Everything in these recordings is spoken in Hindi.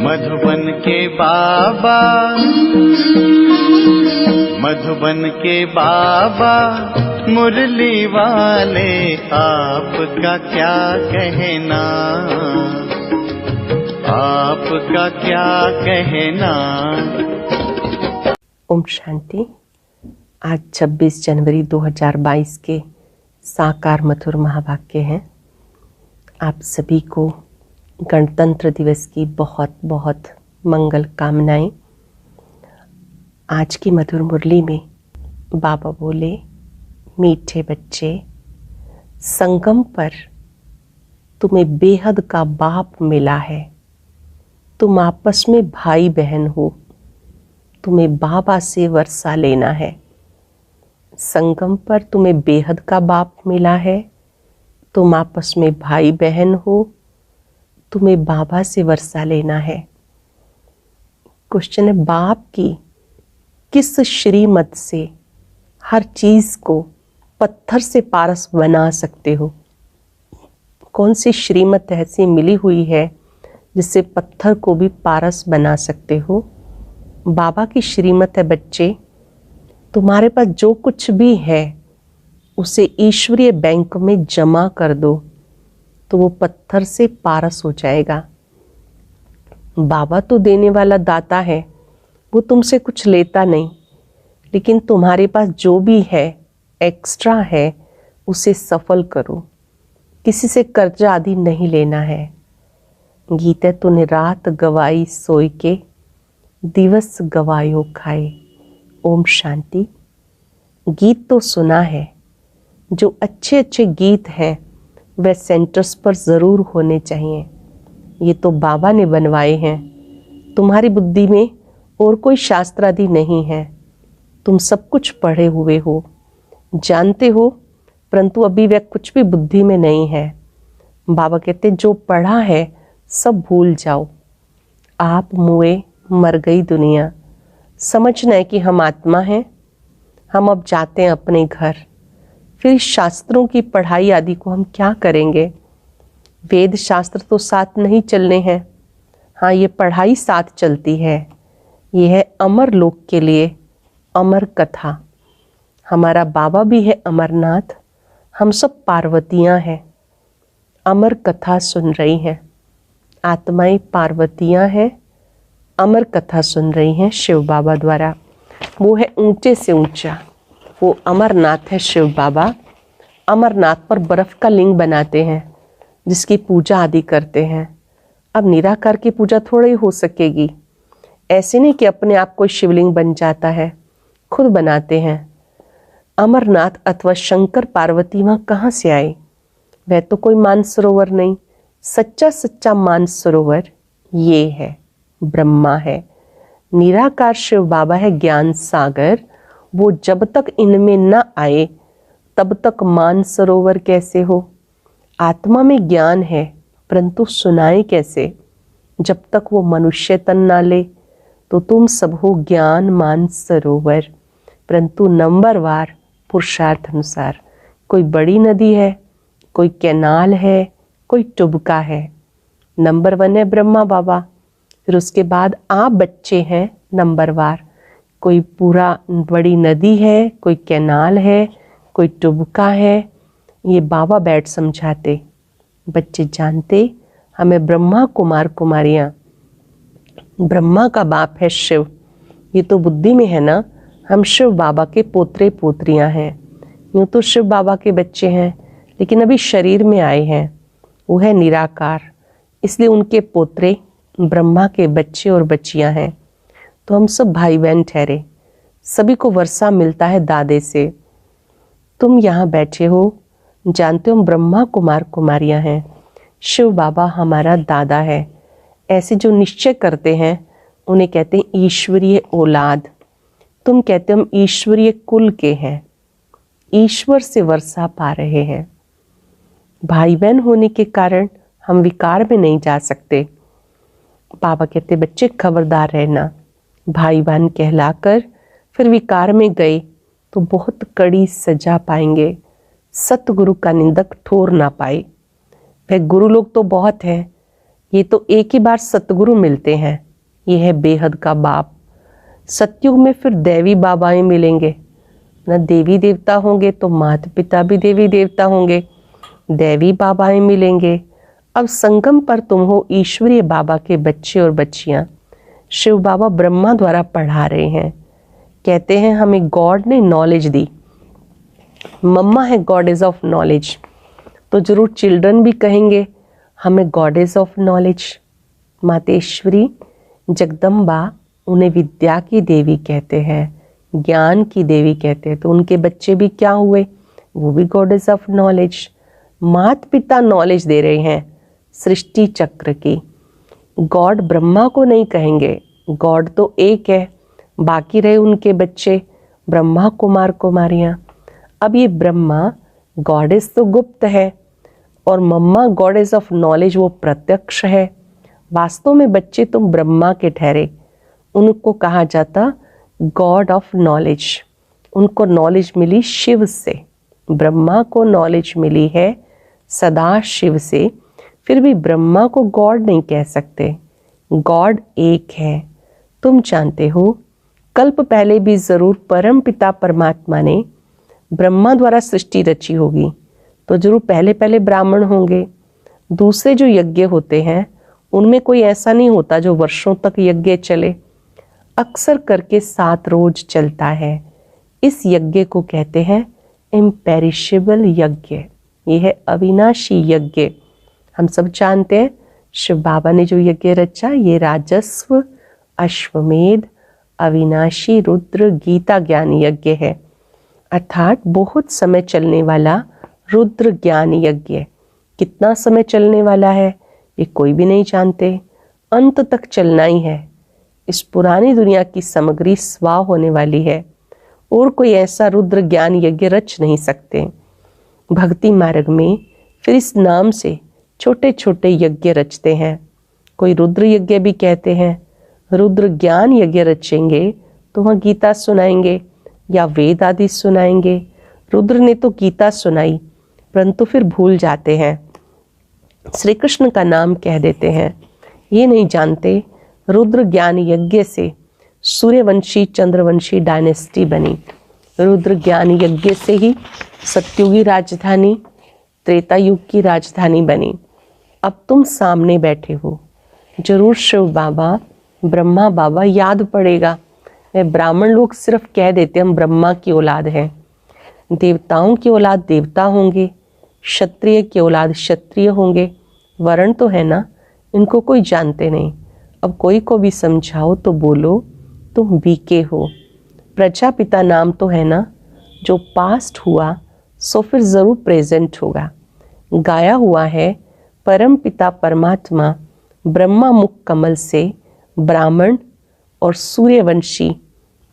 मधुबन के बाबा, मधुबन के बाबा मुरली वाले, आपका क्या कहना, आपका क्या कहना। ओम शांति। आज 26 जनवरी 2022 के साकार मधुर महावाक्य हैं। आप सभी को गणतंत्र दिवस की बहुत बहुत मंगल कामनाएं। आज की मधुर मुरली में बाबा बोले, मीठे बच्चे, संगम पर तुम्हें बेहद का बाप मिला है। तुम आपस में भाई बहन हो। तुम्हें बाबा से वर्षा लेना है। संगम पर तुम्हें बेहद का बाप मिला है। तुम आपस में भाई बहन हो। तुम्हें बाबा से वर्षा लेना है। क्वेश्चन है, बाप की किस श्रीमत से हर चीज को पत्थर से पारस बना सकते हो? कौन सी श्रीमत ऐसी मिली हुई है जिससे पत्थर को भी पारस बना सकते हो? बाबा की श्रीमत है, बच्चे, तुम्हारे पास जो कुछ भी है उसे ईश्वरीय बैंक में जमा कर दो तो वो पत्थर से पारस हो जाएगा। बाबा तो देने वाला दाता है, वो तुमसे कुछ लेता नहीं, लेकिन तुम्हारे पास जो भी है, एक्स्ट्रा है, उसे सफल करो। किसी से कर्जा आदि नहीं लेना है। गीत है, तूने रात गवाई सोई के, दिवस गवायो खाए। ओम शांति। गीत तो सुना है, जो अच्छे अच्छे गीत हैं वह सेंटर्स पर ज़रूर होने चाहिए। ये तो बाबा ने बनवाए हैं। तुम्हारी बुद्धि में और कोई शास्त्र आदि नहीं है। तुम सब कुछ पढ़े हुए हो, जानते हो, परंतु अभी वह कुछ भी बुद्धि में नहीं है। बाबा कहते, जो पढ़ा है सब भूल जाओ। आप मुए, मर गई दुनिया। समझना है कि हम आत्मा हैं। हम अब जाते हैं अपने घर। फिर शास्त्रों की पढ़ाई आदि को हम क्या करेंगे? वेद शास्त्र तो साथ नहीं चलने हैं। हाँ, ये पढ़ाई साथ चलती है। ये है अमर लोक के लिए अमर कथा। हमारा बाबा भी है अमरनाथ। हम सब पार्वतियाँ हैं, अमर कथा सुन रही हैं। आत्माएं पार्वतियाँ हैं, अमर कथा सुन रही हैं शिव बाबा द्वारा। वो है ऊंचे से ऊंचा, वो अमरनाथ है शिव बाबा। अमरनाथ पर बर्फ का लिंग बनाते हैं जिसकी पूजा आदि करते हैं। अब निराकार की पूजा थोड़ी हो सकेगी। ऐसे नहीं कि अपने आप कोई शिवलिंग बन जाता है, खुद बनाते हैं। अमरनाथ अथवा शंकर पार्वती वहाँ कहाँ से आए? वह तो कोई मानसरोवर नहीं, सच्चा सच्चा मानसरोवर ये है, ब्रह्मा है। निराकार शिव बाबा है ज्ञान सागर। वो जब तक इनमें न आए तब तक मानसरोवर कैसे हो? आत्मा में ज्ञान है, परंतु सुनाए कैसे? जब तक वो मनुष्य तन ना ले तो तुम सब हो ज्ञान मानसरोवर, परंतु नंबरवार पुरुषार्थ अनुसार। कोई बड़ी नदी है, कोई कैनाल है, कोई टुबका है। नंबर 1 है ब्रह्मा बाबा। फिर उसके बाद आप बच्चे हैं नंबरवार। कोई पूरा बड़ी नदी है, कोई कैनाल है, कोई टुबका है। ये बाबा बैठ समझाते। बच्चे जानते हमें ब्रह्मा कुमार कुमारियाँ, ब्रह्मा का बाप है शिव। ये तो बुद्धि में है ना, हम शिव बाबा के पोत्रे पोत्रियाँ हैं। यूँ तो शिव बाबा के बच्चे हैं, लेकिन अभी शरीर में आए हैं। वो है निराकार, इसलिए उनके पोत्रे ब्रह्मा के बच्चे और बच्चियाँ हैं। तो हम सब भाई बहन ठहरे। सभी को वर्षा मिलता है दादे से। तुम यहाँ बैठे हो, जानते हो हम ब्रह्मा कुमार कुमारियाँ हैं। शिव बाबा हमारा दादा है। ऐसे जो निश्चय करते हैं उन्हें कहते हैं ईश्वरीय औलाद। तुम कहते हो हम ईश्वरीय कुल के हैं, ईश्वर से वर्षा पा रहे हैं। भाई बहन होने के कारण हम विकार में नहीं जा सकते। बाबा कहते, बच्चे खबरदार रहना। भाई बहन कहलाकर फिर विकार में गए तो बहुत कड़ी सजा पाएंगे। सतगुरु का निंदक ठोर ना पाए। वह गुरु लोग तो बहुत हैं, ये तो एक ही बार सतगुरु मिलते हैं, ये है बेहद का बाप। सतयुग में फिर देवी बाबाएं मिलेंगे ना, देवी देवता होंगे तो माता पिता भी देवी देवता होंगे, देवी बाबाएं मिलेंगे। अब संगम पर तुम हो ईश्वरीय बाबा के बच्चे और बच्चियां। शिव बाबा ब्रह्मा द्वारा पढ़ा रहे हैं, कहते हैं हमें गॉड ने नॉलेज दी, मम्मा है गॉडेस ऑफ नॉलेज, तो जरूर चिल्ड्रन भी कहेंगे हमें goddess of knowledge. Mateshwari Jagdamba उन्हें विद्या की देवी कहते हैं, ज्ञान की देवी कहते हैं, तो उनके बच्चे भी क्या हुए, वो भी गॉडेस ऑफ नॉलेज। माता पिता नॉलेज दे रहे हैं सृष्टि चक्र की। गॉड ब्रह्मा को नहीं कहेंगे, गॉड तो एक है, बाकी रहे उनके बच्चे ब्रह्मा कुमार कुमारियां। अब ये ब्रह्मा गॉडेस तो गुप्त है और मम्मा गॉडेस ऑफ नॉलेज वो प्रत्यक्ष है। वास्तव में बच्चे तुम ब्रह्मा के ठहरे, उनको कहा जाता गॉड ऑफ नॉलेज। उनको नॉलेज मिली शिव से, ब्रह्मा को नॉलेज मिली है सदा शिव से। फिर भी ब्रह्मा को गॉड नहीं कह सकते, गॉड एक है। तुम जानते हो कल्प पहले भी जरूर परम पिता परमात्मा ने ब्रह्मा द्वारा सृष्टि रची होगी, तो जरूर पहले पहले ब्राह्मण होंगे। दूसरे जो यज्ञ होते हैं उनमें कोई ऐसा नहीं होता जो वर्षों तक यज्ञ चले, अक्सर करके 7 रोज चलता है। इस यज्ञ को कहते हैं इम्पेरिशेबल यज्ञ, ये है अविनाशी यज्ञ। हम सब जानते हैं शिव बाबा ने जो यज्ञ रचा, ये राजस्व अश्वमेध अविनाशी रुद्र गीता ज्ञान यज्ञ है, अर्थात बहुत समय चलने वाला रुद्र ज्ञान यज्ञ। कितना समय चलने वाला है ये कोई भी नहीं जानते, अंत तक चलना ही है। इस पुरानी दुनिया की सामग्री स्वाह होने वाली है और कोई ऐसा रुद्र ज्ञान यज्ञ रच नहीं सकते। भक्ति मार्ग में फिर इस नाम से छोटे छोटे यज्ञ रचते हैं, कोई रुद्र यज्ञ भी कहते हैं। रुद्र ज्ञान यज्ञ रचेंगे तो वह गीता सुनाएंगे या वेद आदि सुनाएंगे। रुद्र ने तो गीता सुनाई परंतु फिर भूल जाते हैं, श्री कृष्ण का नाम कह देते हैं, ये नहीं जानते रुद्र ज्ञान यज्ञ से सूर्यवंशी चंद्रवंशी डायनेस्टी बनी। रुद्र ज्ञान यज्ञ से ही सतयुगी राजधानी त्रेता युग की राजधानी बनी। अब तुम सामने बैठे हो, जरूर शिव बाबा ब्रह्मा बाबा याद पड़ेगा। वे ब्राह्मण लोग सिर्फ कह देते हम ब्रह्मा की औलाद हैं, देवताओं की औलाद देवता होंगे, क्षत्रिय की औलाद क्षत्रिय होंगे, वर्ण तो है ना, इनको कोई जानते नहीं। अब कोई को भी समझाओ तो बोलो तुम बीके हो। प्रजापिता नाम तो है ना, जो पास्ट हुआ सो फिर ज़रूर प्रेजेंट होगा। गाया हुआ है परम पिता परमात्मा ब्रह्मा मुख कमल से ब्राह्मण और सूर्यवंशी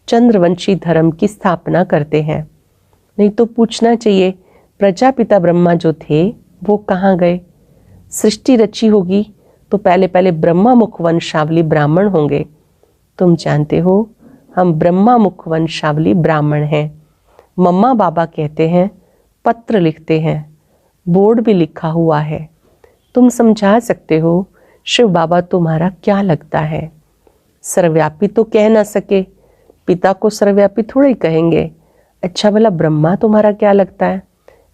चंद्रवंशी धर्म की स्थापना करते हैं। नहीं तो पूछना चाहिए प्रजापिता ब्रह्मा जो थे वो कहाँ गए। सृष्टि रची होगी तो पहले पहले ब्रह्मा मुख वंशावली ब्राह्मण होंगे। तुम जानते हो हम ब्रह्मा मुख वंशावली ब्राह्मण हैं। मम्मा बाबा कहते हैं पत्र लिखते हैं, बोर्ड भी लिखा हुआ है। तुम समझा सकते हो शिव बाबा तुम्हारा क्या लगता है। सर्वव्यापी तो कह ना सके, पिता को सर्वव्यापी थोड़े कहेंगे। अच्छा भला ब्रह्मा तुम्हारा क्या लगता है,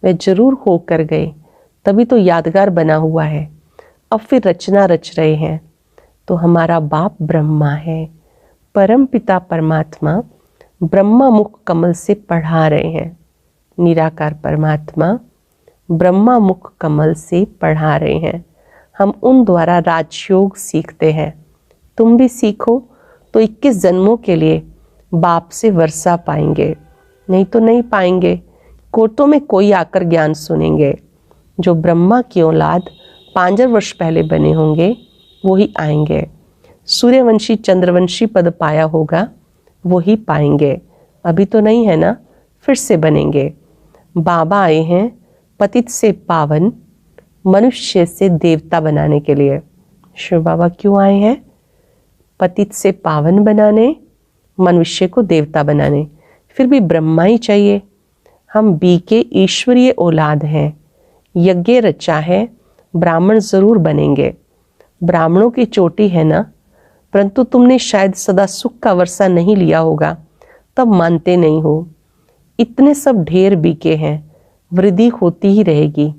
वे जरूर होकर गए तभी तो यादगार बना हुआ है। अब फिर रचना रच रहे हैं। तो हमारा बाप ब्रह्मा है, परम पिता परमात्मा ब्रह्मा मुख कमल से पढ़ा रहे हैं। निराकार परमात्मा ब्रह्मा मुख कमल से पढ़ा रहे हैं। हम उन द्वारा राजयोग सीखते हैं। तुम भी सीखो तो 21 जन्मों के लिए बाप से वर्षा पाएंगे, नहीं तो नहीं पाएंगे। कोटों में कोई आकर ज्ञान सुनेंगे। जो ब्रह्मा की औलाद 5,000 वर्ष पहले बने होंगे वो ही आएंगे। सूर्यवंशी चंद्रवंशी पद पाया होगा वो ही पाएंगे। अभी तो नहीं है ना, फिर से बनेंगे। बाबा आए हैं पतित से पावन मनुष्य से देवता बनाने के लिए। शिव बाबा क्यों आए हैं? पतित से पावन बनाने, मनुष्य को देवता बनाने। फिर भी ब्रह्मा ही चाहिए। हम बी के ईश्वरीय औलाद हैं। यज्ञ रचा है, ब्राह्मण जरूर बनेंगे। ब्राह्मणों की चोटी है ना, परंतु तुमने शायद सदा सुख का वर्षा नहीं लिया होगा, तब मानते नहीं हो। इतने सब ढेर बीके हैं, वृद्धि होती ही रहेगी।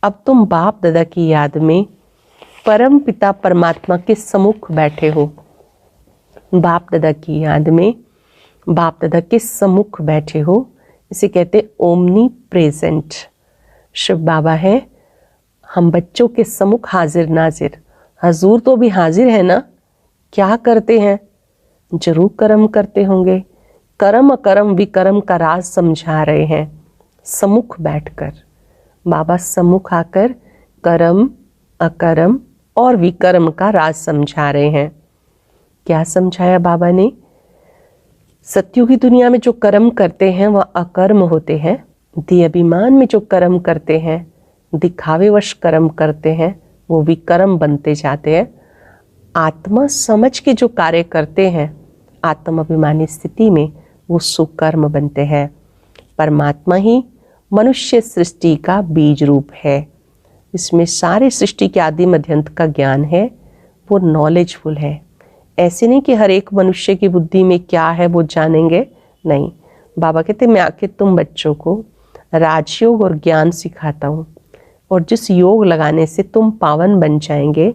अब तुम बाप दादा की याद में परम पिता परमात्मा के सम्मुख बैठे हो। बाप दादा की याद में बाप दादा के सम्मुख बैठे हो, इसे कहते ओमनी प्रेजेंट। शिव बाबा है, हम बच्चों के सम्मुख हाजिर नाजिर। हजूर तो भी हाजिर है ना। क्या करते हैं? जरूर कर्म करते होंगे। कर्म अकर्म विकर्म का राज समझा रहे हैं सम्मुख बैठकर। बाबा सम्मुख आकर कर्म अकर्म और विकर्म का राज समझा रहे हैं। क्या समझाया बाबा ने? सत्युगी दुनिया में जो कर्म करते हैं वह अकर्म होते हैं। देह अभिमान में जो कर्म करते हैं, दिखावेवश कर्म करते हैं, वो विकर्म बनते जाते हैं। आत्मा समझ के जो कार्य करते हैं आत्म अभिमानी स्थिति में, वो सुकर्म बनते हैं। परमात्मा ही मनुष्य सृष्टि का बीज रूप है। इसमें सारे सृष्टि के आदि मध्यंत का ज्ञान है, वो नॉलेजफुल है। ऐसे नहीं कि हर एक मनुष्य की बुद्धि में क्या है वो जानेंगे, नहीं। बाबा कहते मैं आके तुम बच्चों को राजयोग और ज्ञान सिखाता हूँ, और जिस योग लगाने से तुम पावन बन जाएंगे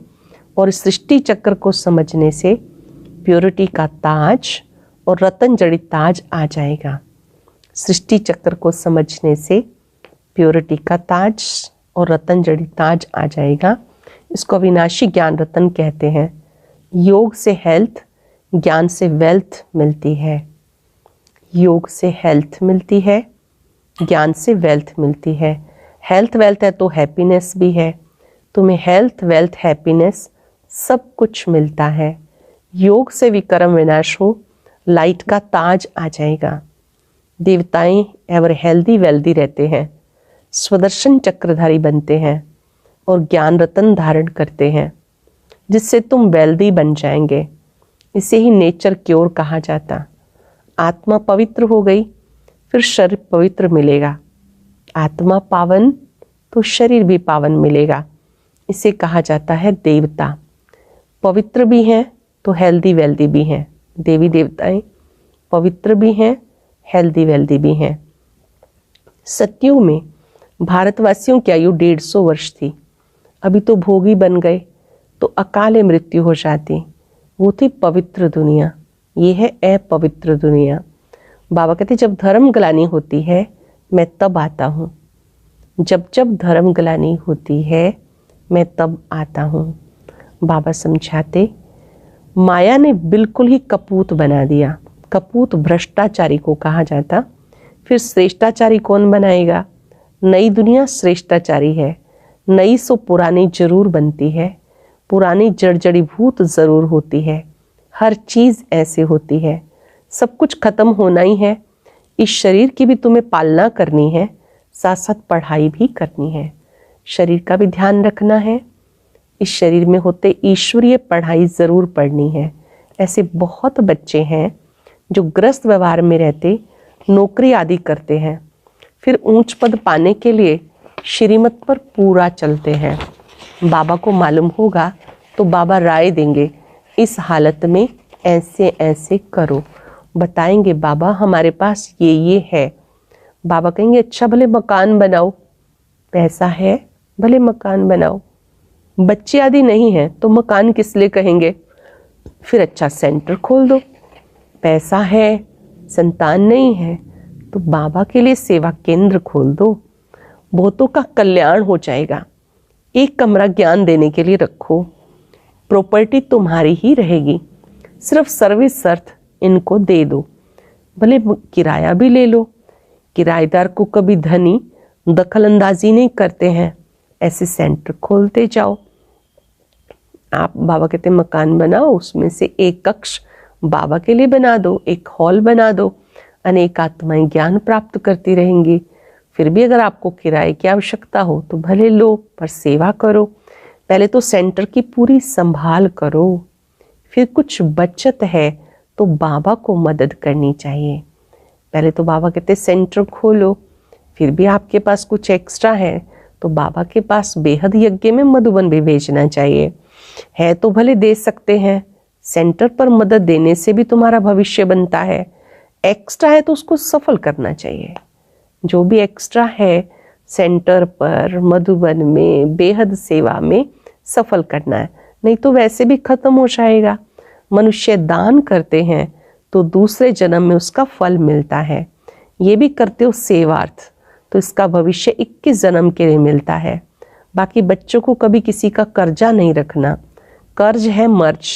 और सृष्टि चक्र को समझने से प्योरिटी का ताज और रतन जड़ित ताज आ जाएगा। सृष्टि चक्र को समझने से प्योरिटी का ताज और रतन जड़ित ताज आ जाएगा। इसको अविनाशी ज्ञान रतन कहते हैं। योग से हेल्थ, ज्ञान से वेल्थ मिलती है। योग से हेल्थ मिलती है, ज्ञान से वेल्थ मिलती है। हेल्थ वेल्थ है तो हैप्पीनेस भी है। तुम्हें हेल्थ वेल्थ हैप्पीनेस सब कुछ मिलता है। योग से विकर्म विनाश हो, लाइट का ताज आ जाएगा। देवताएं एवर हेल्दी वेल्दी रहते हैं, स्वदर्शन चक्रधारी बनते हैं और ज्ञान रतन धारण करते हैं, जिससे तुम वेल्दी बन जाएंगे। इसे ही नेचर क्योर कहा जाता। आत्मा पवित्र हो गई, फिर शरीर पवित्र मिलेगा। आत्मा पावन तो शरीर भी पावन मिलेगा। इसे कहा जाता है देवता। पवित्र भी हैं तो हेल्दी वेल्दी भी हैं। देवी देवताएं पवित्र भी हैं, हेल्दी वेल्दी भी हैं। सत्युग में भारतवासियों की आयु 150 वर्ष थी। अभी तो भोगी बन गए तो अकाले मृत्यु हो जाती। वो थी पवित्र दुनिया, ये है अपवित्र दुनिया। बाबा कहते जब धर्म ग्लानि होती है मैं तब आता हूँ। जब जब धर्म ग्लानि होती है मैं तब आता हूँ। बाबा समझाते माया ने बिल्कुल ही कपूत बना दिया। कपूत भ्रष्टाचारी को कहा जाता। फिर श्रेष्ठाचारी कौन बनाएगा? नई दुनिया श्रेष्ठाचारी है। नई सो पुरानी जरूर बनती है। पुरानी जड़जड़ीभूत जरूर होती है। हर चीज ऐसे होती है। सब कुछ खत्म होना ही है। इस शरीर की भी तुम्हें पालना करनी है, साथ साथ पढ़ाई भी करनी है। शरीर का भी ध्यान रखना है। इस शरीर में होते ईश्वरीय पढ़ाई जरूर पढ़नी है। ऐसे बहुत बच्चे हैं जो ग्रस्त व्यवहार में रहते नौकरी आदि करते हैं, फिर ऊंच पद पाने के लिए श्रीमत पर पूरा चलते हैं। बाबा को मालूम होगा तो बाबा राय देंगे, इस हालत में ऐसे ऐसे करो। बताएंगे बाबा हमारे पास ये है। बाबा कहेंगे अच्छा भले मकान बनाओ, पैसा है भले मकान बनाओ। बच्चे आदि नहीं है तो मकान किस लिए कहेंगे? फिर अच्छा सेंटर खोल दो। पैसा है, संतान नहीं है तो बाबा के लिए सेवा केंद्र खोल दो। बहुतों का कल्याण हो जाएगा। एक कमरा ज्ञान देने के लिए रखो। प्रॉपर्टी तुम्हारी ही रहेगी, सिर्फ सर्विस अर्थ इनको दे दो। भले किराया भी ले लो। किराएदार को कभी धनी दखल अंदाजी नहीं करते हैं। ऐसे सेंटर खोलते जाओ। आप बाबा कहते मकान बनाओ, उसमें से एक कक्ष बाबा के लिए बना दो, एक हॉल बना दो। अनेक आत्माएं ज्ञान प्राप्त करती रहेंगी। फिर भी अगर आपको किराए की आवश्यकता हो तो भले लो, पर सेवा करो। पहले तो सेंटर की पूरी संभाल करो। फिर कुछ बचत है तो बाबा को मदद करनी चाहिए। पहले तो बाबा कहते सेंटर खोलो। फिर भी आपके पास कुछ एक्स्ट्रा है तो बाबा के पास बेहद यज्ञ में मधुबन भी भेजना चाहिए। है तो भले दे सकते हैं, सेंटर पर मदद देने से भी तुम्हारा भविष्य बनता है। एक्स्ट्रा है तो उसको सफल करना चाहिए। जो भी एक्स्ट्रा है सेंटर पर, मधुबन में, बेहद सेवा में सफल करना है, नहीं तो वैसे भी खत्म हो जाएगा। मनुष्य दान करते हैं तो दूसरे जन्म में उसका फल मिलता है। ये भी करते हो सेवार्थ तो इसका भविष्य 21 जन्म के लिए मिलता है। बाकी बच्चों को कभी किसी का कर्जा नहीं रखना। कर्ज है मर्ज।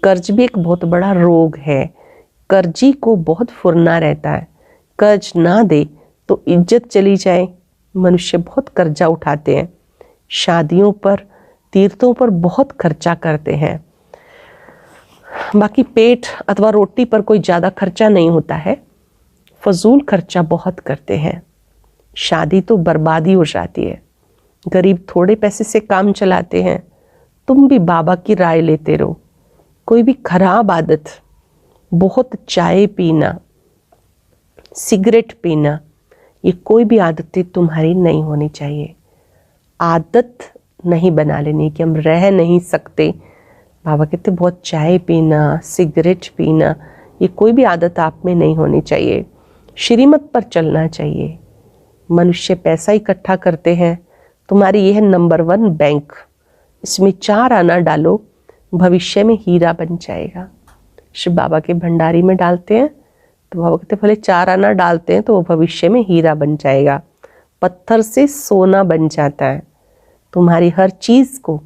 कर्ज भी एक बहुत बड़ा रोग है। कर्जी को बहुत फुरना रहता है। कर्ज ना दे तो इज्जत चली जाए। मनुष्य बहुत कर्जा उठाते हैं, शादियों पर, तीर्थों पर बहुत खर्चा करते हैं। बाकी पेट अथवा रोटी पर कोई ज़्यादा खर्चा नहीं होता है, फजूल खर्चा बहुत करते हैं। शादी तो बर्बादी हो जाती है। गरीब थोड़े पैसे से काम चलाते हैं। तुम भी बाबा की राय लेते रहो। कोई भी खराब आदत, बहुत चाय पीना, सिगरेट पीना, ये कोई भी आदतें तुम्हारी नहीं होनी चाहिए। आदत नहीं बना लेनी कि हम रह नहीं सकते। बाबा कहते बहुत चाय पीना, सिगरेट पीना, ये कोई भी आदत आप में नहीं होनी चाहिए। श्रीमत पर चलना चाहिए। मनुष्य पैसा इकट्ठा करते हैं। तुम्हारी यह नंबर 1 बैंक, इसमें 4 आना डालो, भविष्य में हीरा बन जाएगा। शिव बाबा के भंडारी में डालते हैं तो बाबा कहते भले 4 आना डालते हैं तो वो भविष्य में हीरा बन जाएगा। पत्थर से सोना बन जाता है। तुम्हारी हर चीज को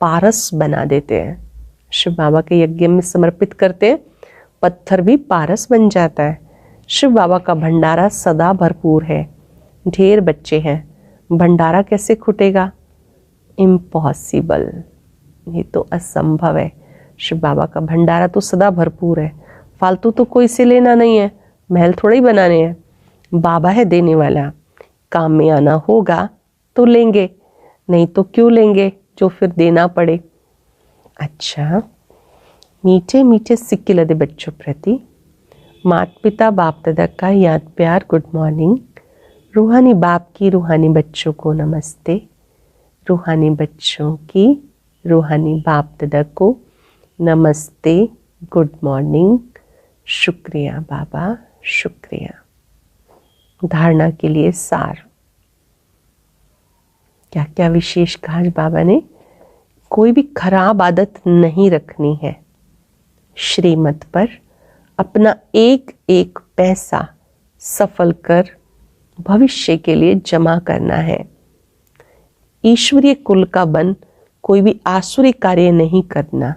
पारस बना देते हैं। शिव बाबा के यज्ञ में समर्पित करते हैं, पत्थर भी पारस बन जाता है। शिव बाबा का भंडारा सदा भरपूर है। ढेर बच्चे हैं, भंडारा कैसे खुटेगा? इम्पॉसिबल, ये तो असंभव है। शिव बाबा का भंडारा तो सदा भरपूर है। फालतू तो कोई से लेना नहीं है, महल थोड़े ही बनाने हैं। बाबा है देने वाला। काम में आना होगा तो लेंगे, नहीं तो क्यों लेंगे जो फिर देना पड़े। अच्छा, मीठे मीठे सिक्के लदे बच्चों प्रति माता पिता बाप दादा का याद प्यार गुड मॉर्निंग। रूहानी बाप की रूहानी बच्चों को नमस्ते। रूहानी बच्चों की रूहानी बाप दादा को नमस्ते, गुड मॉर्निंग। शुक्रिया बाबा, शुक्रिया। धारणा के लिए सार। क्या क्या विशेष कहा बाबा ने? कोई भी खराब आदत नहीं रखनी है। श्रीमत पर अपना एक एक पैसा सफल कर भविष्य के लिए जमा करना है। ईश्वरीय कुल का बन कोई भी आसुरी कार्य नहीं करना।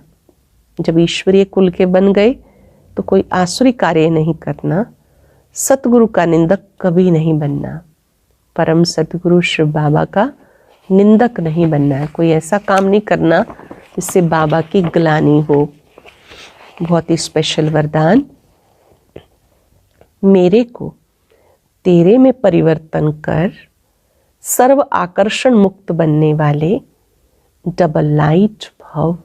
जब ईश्वरीय कुल के बन गए तो कोई आसुरी कार्य नहीं करना। सतगुरु का निंदक कभी नहीं बनना। परम सतगुरु शिव बाबा का निंदक नहीं बनना है। कोई ऐसा काम नहीं करना जिससे बाबा की ग्लानि हो। बहुत ही स्पेशल वरदान। मेरे को तेरे में परिवर्तन कर सर्व आकर्षण मुक्त बनने वाले डबल लाइट भव।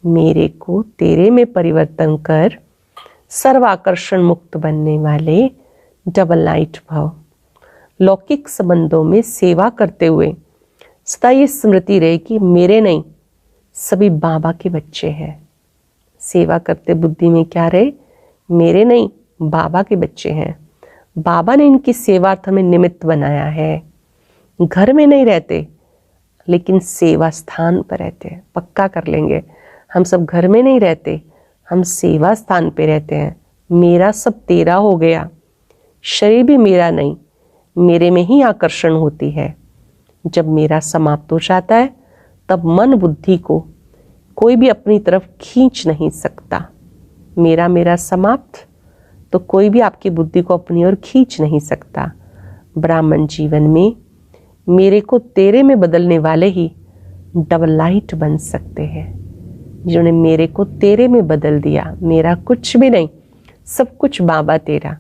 मेरे को तेरे में परिवर्तन कर सर्व आकर्षण मुक्त बनने वाले डबल लाइट भव। लौकिक संबंधों में सेवा करते हुए सदा ये स्मृति रहे कि मेरे नहीं, सभी बाबा के बच्चे हैं। सेवा करते बुद्धि में क्या रहे? मेरे नहीं, बाबा के बच्चे हैं। बाबा ने इनकी सेवार्थ हमें निमित्त बनाया है। घर में नहीं रहते लेकिन सेवा स्थान पर रहते हैं। पक्का कर लेंगे, हम सब घर में नहीं रहते, हम सेवा स्थान पे रहते हैं। मेरा सब तेरा हो गया। शरीर भी मेरा नहीं, मेरे में ही आकर्षण होती है। जब मेरा समाप्त हो जाता है तब मन बुद्धि को कोई भी अपनी तरफ खींच नहीं सकता। मेरा समाप्त तो कोई भी आपकी बुद्धि को अपनी ओर खींच नहीं सकता। ब्राह्मण जीवन में मेरे को तेरे में बदलने वाले ही डबल लाइट बन सकते हैं, जिन्होंने मेरे को तेरे में बदल दिया। मेरा कुछ भी नहीं, सब कुछ बाबा तेरा।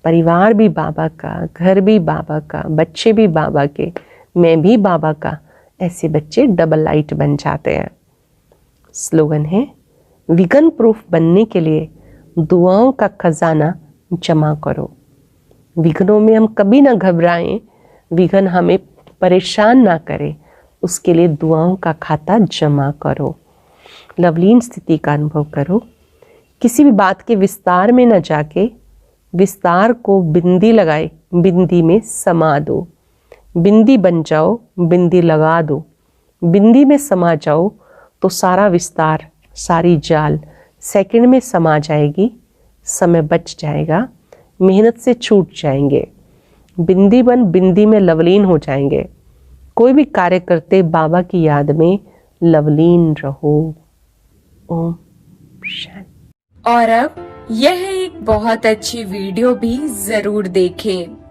परिवार भी बाबा का, घर भी बाबा का, बच्चे भी बाबा के, मैं भी बाबा का। ऐसे बच्चे डबल लाइट बन जाते हैं। स्लोगन है, विघन प्रूफ बनने के लिए दुआओं का खजाना जमा करो। विघ्नों में हम कभी ना घबराएं, विघ्न हमें परेशान ना करे। उसके लिए दुआओं का खाता जमा करो। लवलीन स्थिति का अनुभव करो। किसी भी बात के विस्तार में न जाके विस्तार को बिंदी लगाए बिंदी में समा दो। बिंदी बन जाओ, बिंदी लगा दो। बिंदी में समा जाओ तो सारा विस्तार, सारी जाल सेकंड में समा जाएगी। समय बच जाएगा, मेहनत से छूट जाएंगे। बिंदी बन बिंदी में लवलीन हो जाएंगे। कोई भी कार्य करते बाबा की याद में लवलीन रहो। ओम शांति। और अब यह एक बहुत अच्छी वीडियो भी जरूर देखें।